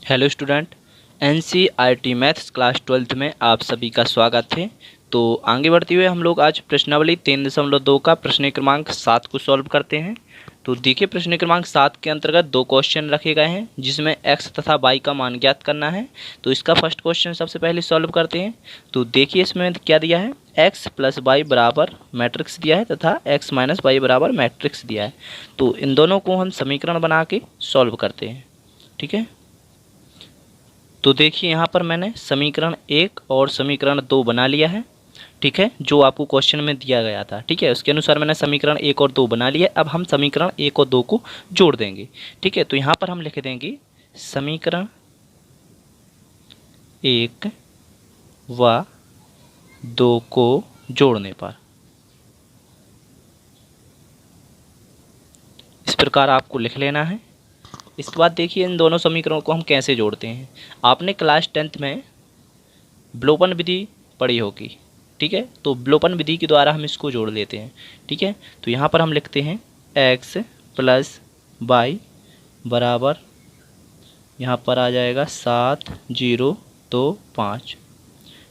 Hello student, NCERT maths class 12th में आप सभी का स्वागत है। तो आगे बढ़ते हुए हम लोग आज प्रश्नावली 3.2 का प्रश्न क्रमांक 7 को सॉल्व करते हैं। तो देखिए, प्रश्न क्रमांक 7 के अंतर्गत दो क्वेश्चन रखे गए हैं जिसमें x तथा y का मान ज्ञात करना है। तो इसका फर्स्ट क्वेश्चन सबसे पहले सॉल्व करते हैं। तो देखिए, इसमें क्या दिया है, x प्लस वाई बराबर मैट्रिक्स दिया है तथा x माइनस वाई बराबर मैट्रिक्स दिया है। तो इन दोनों को हम समीकरण बना के सॉल्व करते हैं। ठीक है, तो देखिए यहाँ पर मैंने समीकरण 1 और समीकरण 2 बना लिया है। ठीक है, जो आपको क्वेश्चन में दिया गया था। ठीक है, उसके अनुसार मैंने समीकरण 1 और 2 बना लिया। अब हम समीकरण 1 और 2 को जोड़ देंगे। ठीक है, तो यहाँ पर हम लिख देंगे समीकरण 1 व 2 को जोड़ने पर इस प्रकार आपको लिख लेना है। इसके बाद देखिए, इन दोनों समीकरणों को हम कैसे जोड़ते हैं। आपने क्लास 10th में विलोपन विधि पढ़ी होगी। ठीक है, तो विलोपन विधि के द्वारा हम इसको जोड़ लेते हैं। ठीक है, तो यहाँ पर हम लिखते हैं x प्लस वाई बराबर, यहाँ पर आ जाएगा 7 0 2 5।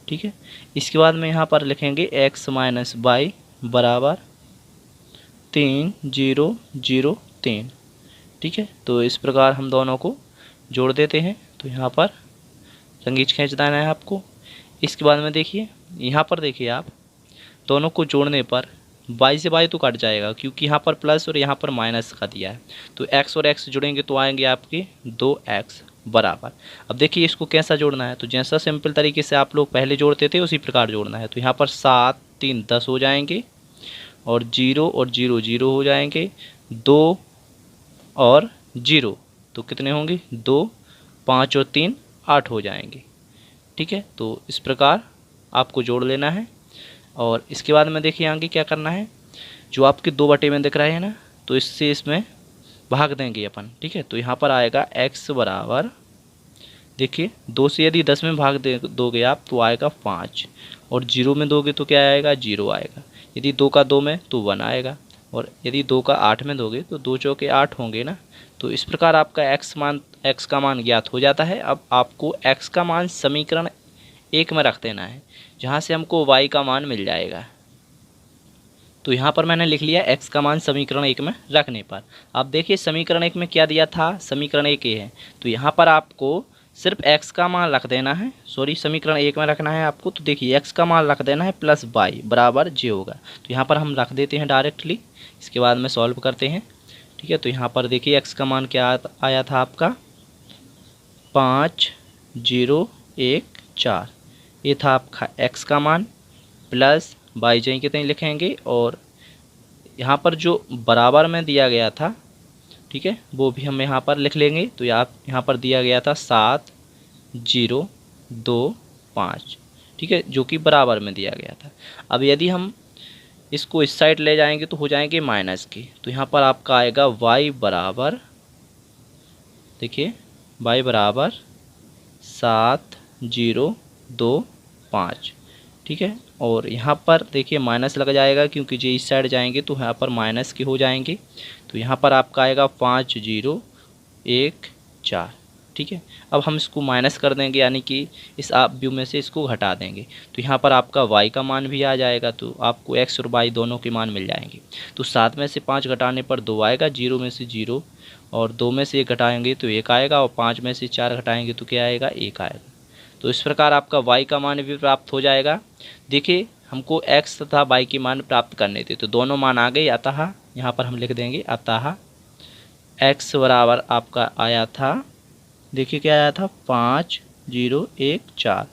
ठीक है, इसके बाद में यहाँ पर लिखेंगे x माइनस वाई बराबर 3 0 0 3। ठीक है, तो इस प्रकार हम दोनों को जोड़ देते हैं। तो यहाँ पर रंगीच खींच देना है आपको। इसके बाद में देखिए, यहाँ पर देखिए, आप दोनों को जोड़ने पर y से y तो कट जाएगा क्योंकि यहाँ पर प्लस और यहाँ पर माइनस का दिया है। तो x और x जुड़ेंगे तो आएंगे आपके 2x बराबर। अब देखिए, इसको कैसा जोड़ना है। तो जैसा सिंपल तरीके से आप लोग पहले जोड़ते थे उसी प्रकार जोड़ना है। तो यहाँ पर 7 3 10 हो जाएंगे और 0 और 0 0 हो जाएंगे। 2 और 0 तो कितने होंगे, 2 5 और 3 8 हो जाएंगे। ठीक है, तो इस प्रकार आपको जोड़ लेना है। और इसके बाद में देखिए आगे क्या करना है। जो आपके 2 बटे में दिख रहे हैं ना, तो इससे इसमें भाग देंगे अपन। ठीक है, तो यहाँ पर आएगा x बराबर, देखिए 2 से यदि 10 में भाग दोगे आप तो आएगा 5, और 0 में दोगे तो क्या आएगा, 0 आएगा। यदि 2 का 2 में तो 1 आएगा, और यदि 2 का 8 में दोगे तो 2 चौके 8 होंगे ना। तो इस प्रकार आपका x का मान ज्ञात हो जाता है। अब आपको x का मान समीकरण 1 में रख देना है, जहाँ से हमको y का मान मिल जाएगा। तो यहाँ पर मैंने लिख लिया x का मान समीकरण 1 में रखने पर। अब देखिए, समीकरण 1 में क्या दिया था, समीकरण 1 ये है। तो यहाँ पर आपको सिर्फ x का मान रख देना है, समीकरण 1 में रखना है आपको। तो देखिए, x का मान रख देना है प्लस y बराबर j होगा। तो यहाँ पर हम रख देते हैं डायरेक्टली। इसके बाद में सॉल्व करते हैं। ठीक है, तो यहाँ पर देखिए x का मान क्या आया था आपका, 5 0 1 4। ये था आपका x का मान, प्लस y j कितने लिखेंगे, और यहाँ पर जो बराबर में दिया गया था, ठीक है, वो भी हम यहाँ पर लिख लेंगे। तो यहाँ पर दिया गया था 7 0 2 5। ठीक है, जो कि बराबर में दिया गया था। अब यदि हम इसको इस साइड ले जाएंगे तो हो जाएंगे माइनस के। तो यहाँ पर आपका आएगा y बराबर, देखिए y बराबर 7 0 2 5। ठीक है, और यहाँ पर देखिए माइनस लग जाएगा क्योंकि जो इस साइड जाएंगे तो यहाँ पर माइनस के हो जाएंगे। तो यहाँ पर आपका आएगा 5 0 1 4। ठीक है, अब हम इसको माइनस कर देंगे, यानी कि इस आप व्यू में से इसको घटा देंगे। तो यहाँ पर आपका y का मान भी आ जाएगा। तो आपको x और y दोनों के मान मिल जाएंगे। तो 7 में से 5 घटाने पर 2 आएगा, 0 में से 0, और 2 में से 1 घटाएंगे तो 1 आएगा, और 5 में से 4 घटाएंगे तो क्या आएगा, 1 आएगा। तो इस प्रकार आपका y का मान भी प्राप्त हो जाएगा। देखिए, हमको x तथा y के मान प्राप्त करने थे, तो दोनों मान आ गए। अतः यहाँ पर हम लिख देंगे, अतः x बराबर आपका आया था, देखिए क्या आया था, 5 0 1 4,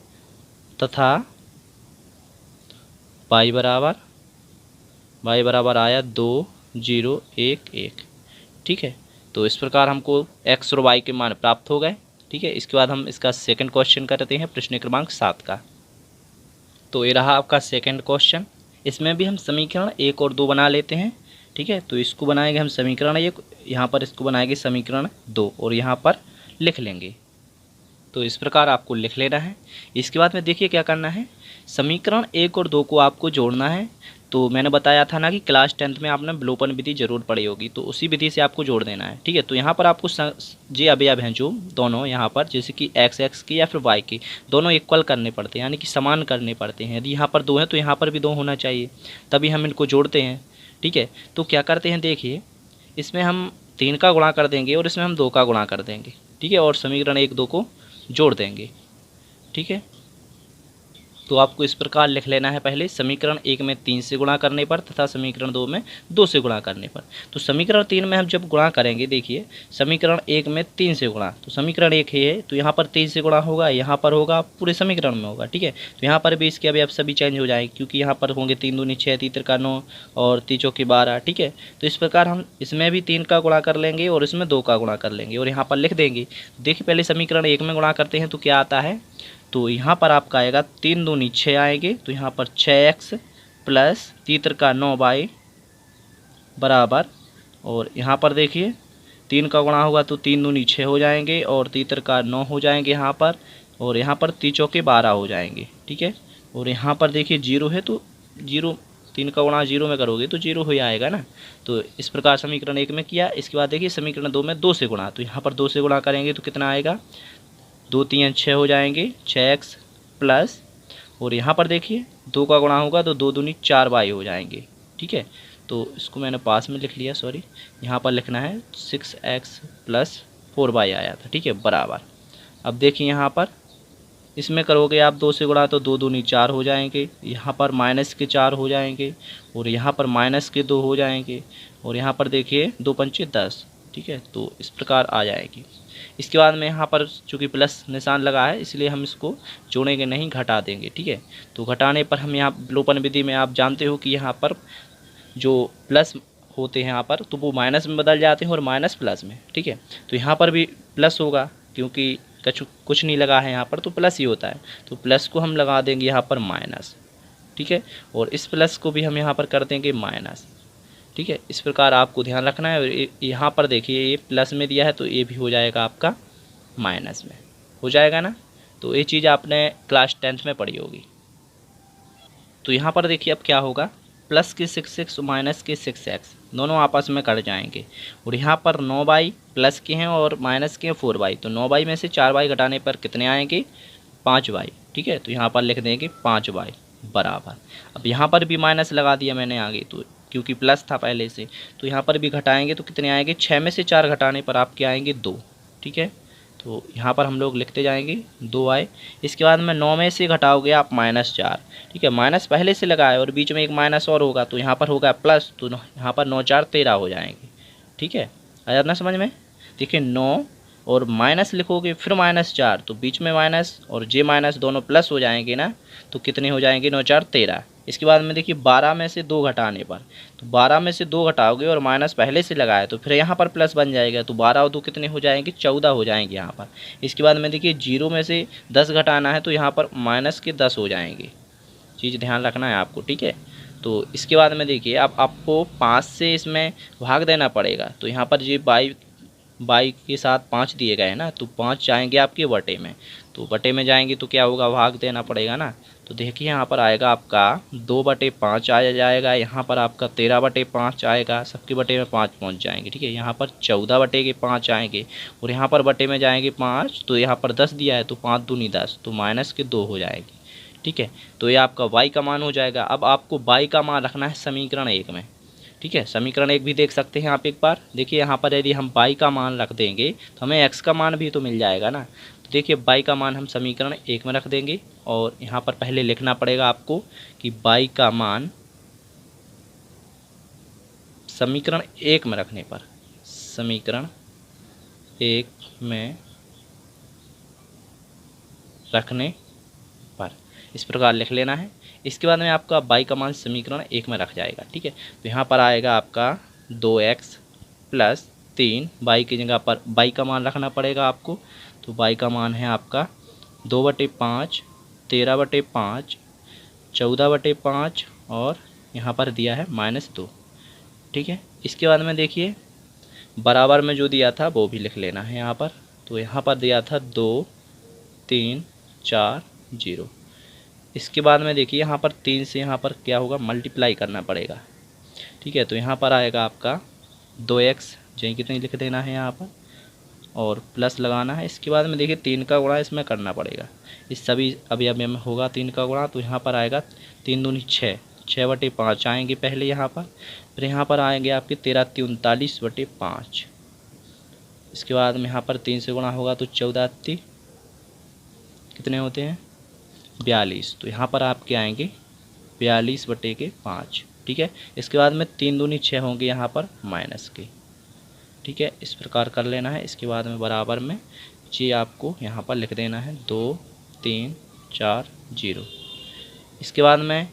तथा y बराबर आया 2 0 1 1। ठीक है, तो इस प्रकार हमको x और y के मान प्राप्त हो गए। ठीक है, इसके बाद हम इसका सेकंड क्वेश्चन करते हैं, प्रश्न क्रमांक 7 का। तो ये रहा आपका सेकंड क्वेश्चन। इसमें भी हम समीकरण 1 और 2 बना लेते हैं। ठीक है, तो इसको बनाएंगे हम समीकरण 1, यहाँ पर इसको बनाएंगे समीकरण 2, और यहाँ पर लिख लेंगे। तो इस प्रकार आपको लिख लेना है। इसके बाद में देखिए क्या करना है, समीकरण 1 और 2 को आपको जोड़ना है। तो मैंने बताया था ना कि क्लास 10th में आपने विलोपन विधि जरूर पढ़ी होगी, तो उसी विधि से आपको जोड़ देना है। ठीक है, तो यहाँ पर आपको जे अवयव हैं जो दोनों यहाँ पर, जैसे कि x की या फिर y की, दोनों इक्वल करने पड़ते हैं, यानी कि समान करने पड़ते हैं। यदि यहाँ पर 2 हैं तो यहाँ पर भी 2 होना चाहिए, तभी हम इनको जोड़ते हैं। ठीक है, तो क्या करते हैं देखिए, इसमें हम 3 का गुणा कर देंगे और इसमें हम 2 का गुणा कर देंगे। ठीक है, और समीकरण 1 2 को जोड़ देंगे। ठीक है, तो आपको इस प्रकार लिख लेना है, पहले समीकरण 1 में 3 से गुणा करने पर तथा समीकरण 2 में 2 से गुणा करने पर। तो समीकरण 3 में हम जब गुणा करेंगे, देखिए समीकरण 1 में 3 से गुणा, तो समीकरण 1 है तो यहाँ पर 3 से गुणा होगा, यहाँ पर होगा, पूरे समीकरण में होगा। ठीक है, तो यहाँ पर भी इसके अभी अब सभी चेंज हो जाएंगे, क्योंकि यहाँ पर होंगे 3 दूनी 6, 3 का 9 और 3 चौके 12। ठीक है, तो इस प्रकार हम इसमें भी 3 का गुणा कर लेंगे और इसमें 2 का गुणा कर लेंगे और यहाँ पर लिख देंगे। देखिए पहले समीकरण 1 में गुणा करते हैं तो क्या आता है, तो यहाँ पर आपका आएगा 3 दूनी 6 आएंगे, तो यहाँ पर 6x प्लस 3 का 9y बराबर, और यहाँ पर देखिए 3 का गुणा होगा तो 3 दूनी 6 हो जाएंगे और 3 का 9 हो जाएंगे यहाँ पर, और यहाँ पर 3 चौके 12 हो जाएंगे। ठीक है, और यहाँ पर देखिए 0 है तो 0, 3 का गुणा 0 में करोगे तो 0 हो आएगा ना। तो इस प्रकार समीकरण 1 में किया। इसके बाद देखिए समीकरण 2 में 2 से गुणा, तो यहाँ पर 2 से गुणा करेंगे तो कितना आएगा, 2 3 6 हो जाएंगे, 6x प्लस, और यहाँ पर देखिए 2 का गुणा होगा तो 2 दूनी 4y हो जाएंगे। ठीक है, तो इसको मैंने पास में लिख लिया, सॉरी, यहाँ पर लिखना है 6x प्लस 4y आया था। ठीक है, बराबर। अब देखिए यहाँ पर इसमें करोगे आप 2 से गुणा तो 2 दूनी 4 हो जाएंगे, यहाँ पर माइनस के 4 हो जाएंगे और यहाँ पर माइनस के 2 हो जाएंगे, और यहाँ पर देखिए 2 पंचे 10। ठीक है, तो इस प्रकार आ जाएगी। इसके बाद में यहाँ पर चूँकि प्लस निशान लगा है इसलिए हम इसको जोड़ेंगे नहीं, घटा देंगे। ठीक है, तो घटाने पर हम यहाँ विलोपन विधि में आप जानते हो कि यहाँ पर जो प्लस होते हैं यहाँ पर तो वो माइनस में बदल जाते हैं और माइनस प्लस में। ठीक है, तो यहाँ पर भी प्लस होगा, क्योंकि कुछ नहीं लगा है यहाँ पर तो प्लस ही होता है, तो प्लस को हम लगा देंगे यहाँ पर माइनस। ठीक है, और इस प्लस को भी हम यहाँ पर कर देंगे माइनस। ठीक है, इस प्रकार आपको ध्यान रखना है। और यहाँ पर देखिए ये प्लस में दिया है तो ये भी हो जाएगा आपका माइनस में, हो जाएगा ना। तो ये चीज़ आपने क्लास 10th में पढ़ी होगी। तो यहाँ पर देखिए अब क्या होगा, प्लस के 6x माइनस के 6x दोनों आपस में कट जाएंगे, और यहाँ पर 9y प्लस के हैं और माइनस के हैं 4y, तो 9y में से 4y घटाने पर कितने आएंगे, 5y। ठीक है, तो यहाँ पर लिख देंगे 5y बराबर। अब यहाँ पर भी माइनस लगा दिया मैंने आगे, तो क्योंकि प्लस था पहले से, तो यहाँ पर भी घटाएंगे तो कितने आएंगे, 6 में से 4 घटाने पर आपके आएंगे 2। ठीक है, तो यहाँ पर हम लोग लिखते जाएंगे 2 आए। इसके बाद में 9 में से घटाओगे आप -4। ठीक है, माइनस पहले से लगा है और बीच में एक माइनस और होगा तो यहाँ पर होगा प्लस, तो यहाँ पर 9 4 13 हो जाएंगे। ठीक है, आया ना समझ में। देखिए 9 और माइनस लिखोगे फिर -4, तो बीच में माइनस और जे माइनस दोनों प्लस हो जाएंगे ना, तो कितने हो जाएंगे, 9 4 13। इसके बाद में देखिए 12 में से 2 घटाने पर, तो 12 में से 2 घटाओगे और माइनस पहले से लगाए तो फिर यहाँ पर प्लस बन जाएगा, तो 12 और 2 कितने हो जाएंगे, 14 हो जाएंगे यहाँ पर। इसके बाद में देखिए 0 में से 10 घटाना है तो यहाँ पर माइनस के 10 हो जाएंगे। चीज़ ध्यान रखना है आपको। ठीक है, तो इसके बाद में देखिए अब आपको 5 से इसमें भाग देना पड़ेगा, तो यहाँ पर ये बाई के साथ 5 दिए गए हैं ना, तो 5 जाएंगे आपके बटे में, तो बटे में जाएंगे तो क्या होगा, भाग देना पड़ेगा ना। तो देखिए यहाँ पर आएगा आपका 2/5 आ जाएगा, यहाँ पर आपका 13/5 आएगा, सबके बटे में 5 पहुँच जाएंगे। ठीक है, यहाँ पर 14/5 आएंगे और यहाँ पर बटे में जाएंगे 5, तो यहाँ पर 10 दिया है तो 5 दूनी 10, तो माइनस के 2 हो जाएगी। ठीक है, तो ये आपका y का मान हो जाएगा। अब आपको y का मान रखना है समीकरण 1 में। ठीक है, समीकरण 1 भी देख सकते हैं आप एक बार। देखिए यहाँ पर यदि हम y का मान रख देंगे तो हमें x का मान भी तो मिल जाएगा ना। तो देखिए y का मान हम समीकरण 1 में रख देंगे, और यहाँ पर पहले लिखना पड़ेगा आपको कि y का मान समीकरण 1 में रखने पर, समीकरण 1 में रखने पर इस प्रकार लिख लेना है। इसके बाद में आपका y का मान समीकरण 1 में रख जाएगा। ठीक है, तो यहाँ पर आएगा आपका 2x प्लस 3, y की जगह पर y का मान रखना पड़ेगा आपको, तो y का मान है आपका 2/5, 13/5, 14/5 और यहाँ पर दिया है -2। ठीक है, इसके बाद में देखिए बराबर में जो दिया था वो भी लिख लेना है यहाँ पर, तो यहाँ पर दिया था 2 3 4 0। इसके बाद में देखिए यहाँ पर 3 से यहाँ पर क्या होगा, मल्टीप्लाई करना पड़ेगा। ठीक है, तो यहाँ पर आएगा आपका 2x, यही कितनी लिख देना है यहाँ पर और प्लस लगाना है। इसके बाद में देखिए 3 का गुणा इसमें करना पड़ेगा। इस सभी अभी में होगा 3 का गुणा, तो यहाँ पर आएगा 3 दूनी 6, 6/5 आएंगे पहले यहाँ पर। फिर यहाँ पर आएंगे आपके 13 × 3 = 39/5। इसके बाद में यहाँ पर 3 से गुणा होगा तो 14 × 3 कितने होते हैं 42। तो यहाँ पर आपके आएंगे 42/5। ठीक है, इसके बाद में 3 दूनी 6 होंगे यहाँ पर माइनस के। ठीक है, इस प्रकार कर लेना है। इसके बाद में बराबर में जी आपको यहाँ पर लिख देना है 2 3 4 0। इसके बाद में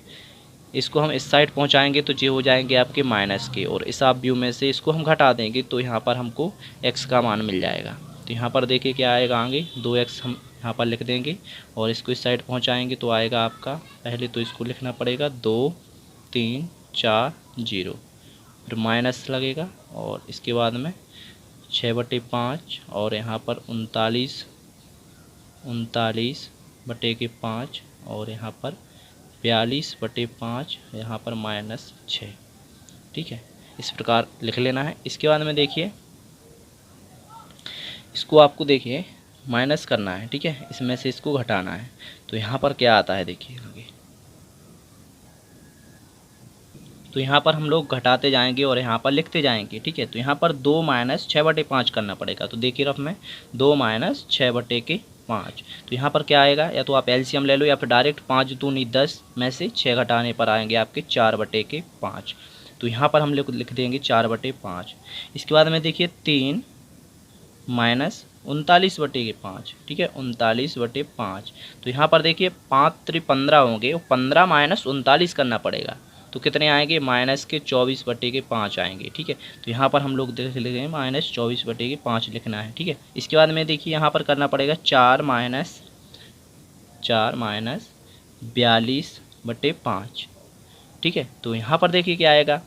इसको हम इस साइड पहुँचाएंगे तो ये हो जाएंगे आपके माइनस के, और इस आप व्यू में से इसको हम घटा देंगे तो यहाँ पर हमको x का मान मिल जाएगा। तो यहाँ पर देखिए क्या आएगा, आगे 2x हम यहाँ पर लिख देंगे और इसको इस साइड पहुँचाएंगे तो आएगा आपका, पहले तो इसको लिखना पड़ेगा 2 3 4 0, फिर माइनस लगेगा और इसके बाद में 6/5 और यहाँ पर 39/5 और यहाँ पर 42/5, यहाँ पर -6। ठीक है, इस प्रकार लिख लेना है। इसके बाद में देखिए इसको आपको देखिए माइनस करना है। ठीक है, इसमें से इसको घटाना है। तो यहाँ पर क्या आता है देखिए आगे, तो यहाँ पर हम लोग घटाते जाएंगे और यहाँ पर लिखते जाएंगे। ठीक है, तो यहाँ पर 2 - 6/5 करना पड़ेगा। तो देखिए रफ में 2 - 6/5। तो यहाँ पर क्या आएगा, या तो आप एलसीएम ले लो या फिर डायरेक्ट 5 दूनी 10 में से 6 घटाने पर आएंगे आपके 4/5। तो यहाँ पर हम लोग लिख देंगे 4/5। इसके बाद में देखिए 3 - 39/5। ठीक है, 39/5। तो यहाँ पर देखिए 5 × 3 = 15 होंगे, 15 - 39 करना पड़ेगा। तो कितने आएंगे, -24/5 आएंगे। ठीक है, तो यहाँ पर हम लोग देख लेंगे -24/5 लिखना है। ठीक है, इसके बाद में देखिए यहाँ पर करना पड़ेगा 4 - 42/5। ठीक है, तो यहाँ पर देखिए क्या आएगा,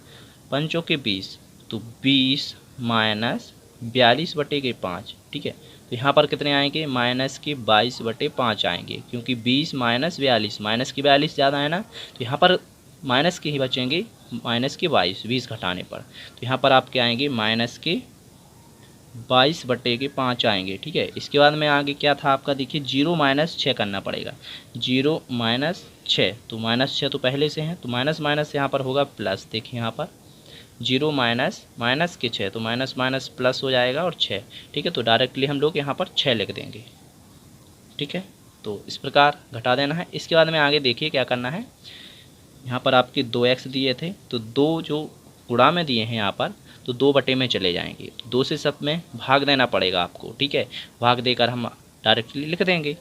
5 × 20, तो 20 - 42/5। ठीक है, तो यहाँ पर कितने आएंगे, -22/5 आएंगे, क्योंकि 20 - 42, -42 ज़्यादा है ना, तो यहाँ पर माइनस के ही बचेंगे, -22, 20 घटाने पर। तो यहाँ पर आपके आएंगे -22/5 आएंगे। ठीक है, इसके बाद में आगे क्या था आपका, देखिए 0 - 6 करना पड़ेगा। 0 - 6, तो -6 तो पहले से हैं, तो माइनस माइनस यहाँ पर होगा प्लस। देखिए यहाँ पर 0 - के 6, तो माइनस प्लस हो जाएगा और 6। ठीक है, तो डायरेक्टली हम लोग यहाँ पर 6 लिख देंगे। ठीक है, तो इस प्रकार घटा देना है। इसके बाद में आगे देखिए क्या करना है, यहाँ पर आपके 2x दिए थे, तो 2 जो गुणा में दिए हैं यहाँ पर, तो 2 बटे में चले जाएंगे। तो 2 से सब में भाग देना पड़ेगा आपको। ठीक है, भाग देकर हम डायरेक्टली लिख देंगे।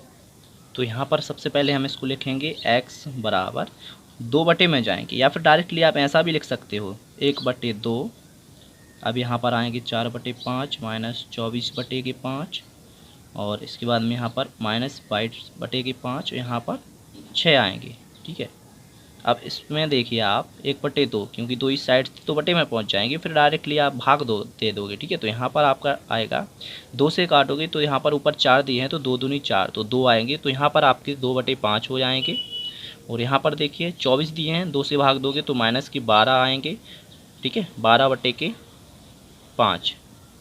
तो यहाँ पर सबसे पहले हम इसको लिखेंगे x बराबर 2 बटे में जाएंगे, या फिर डायरेक्टली आप ऐसा भी लिख सकते हो 1/2। अब यहाँ पर आएंगे 4/5 -24/5, और इसके बाद में यहाँ पर -22/5, यहाँ पर 6 आएंगे। ठीक है, अब इसमें देखिए आप 1/2, क्योंकि 2 इस साइड तो बटे में पहुंच जाएंगे, फिर डायरेक्टली आप भाग दे दोगे। ठीक है, तो यहाँ पर आपका आएगा 2 से काटोगे तो यहाँ पर ऊपर 4 दिए हैं, तो 2 दूनी 4, तो 2 आएंगे। तो यहाँ पर आपके 2/5 हो जाएंगे। और यहाँ पर देखिए 24 दिए हैं, 2 से भाग दोगे तो -12 आएंगे। ठीक है, 12/5।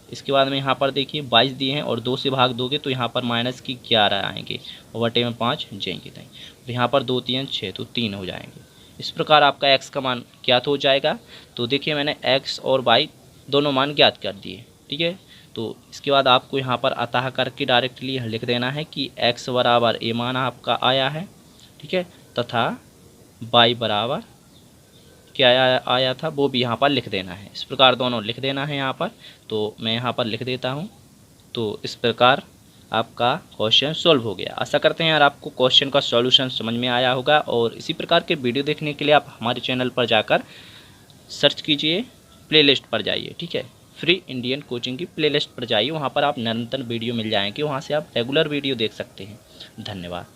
इसके बाद में यहाँ पर देखिए 22 दिए हैं और 2 से भाग दोगे तो यहाँ पर -11 आएंगे, और बटे में 5 जाएंगे। तो यहाँ पर 2 3 6, तो 3 हो जाएंगे। इस प्रकार आपका x का मान ज्ञात हो जाएगा। तो देखिए मैंने x और y दोनों मान ज्ञात कर दिए। ठीक है, तो इसके बाद आपको यहाँ पर अतः करके डायरेक्टली लिख देना है कि x बराबर a मान आपका आया है। ठीक है, तथा y बराबर क्या आया था वो भी यहाँ पर लिख देना है। इस प्रकार दोनों लिख देना है यहाँ पर। तो मैं यहाँ पर लिख देता हूँ। तो इस प्रकार आपका क्वेश्चन सॉल्व हो गया। आशा करते हैं यार आपको क्वेश्चन का सॉल्यूशन समझ में आया होगा, और इसी प्रकार के वीडियो देखने के लिए आप हमारे चैनल पर जाकर सर्च कीजिए, प्लेलिस्ट पर जाइए। ठीक है, फ्री इंडियन कोचिंग की प्लेलिस्ट पर जाइए, वहाँ पर आप निरंतर वीडियो मिल जाएंगे, वहाँ से आप रेगुलर वीडियो देख सकते हैं। धन्यवाद।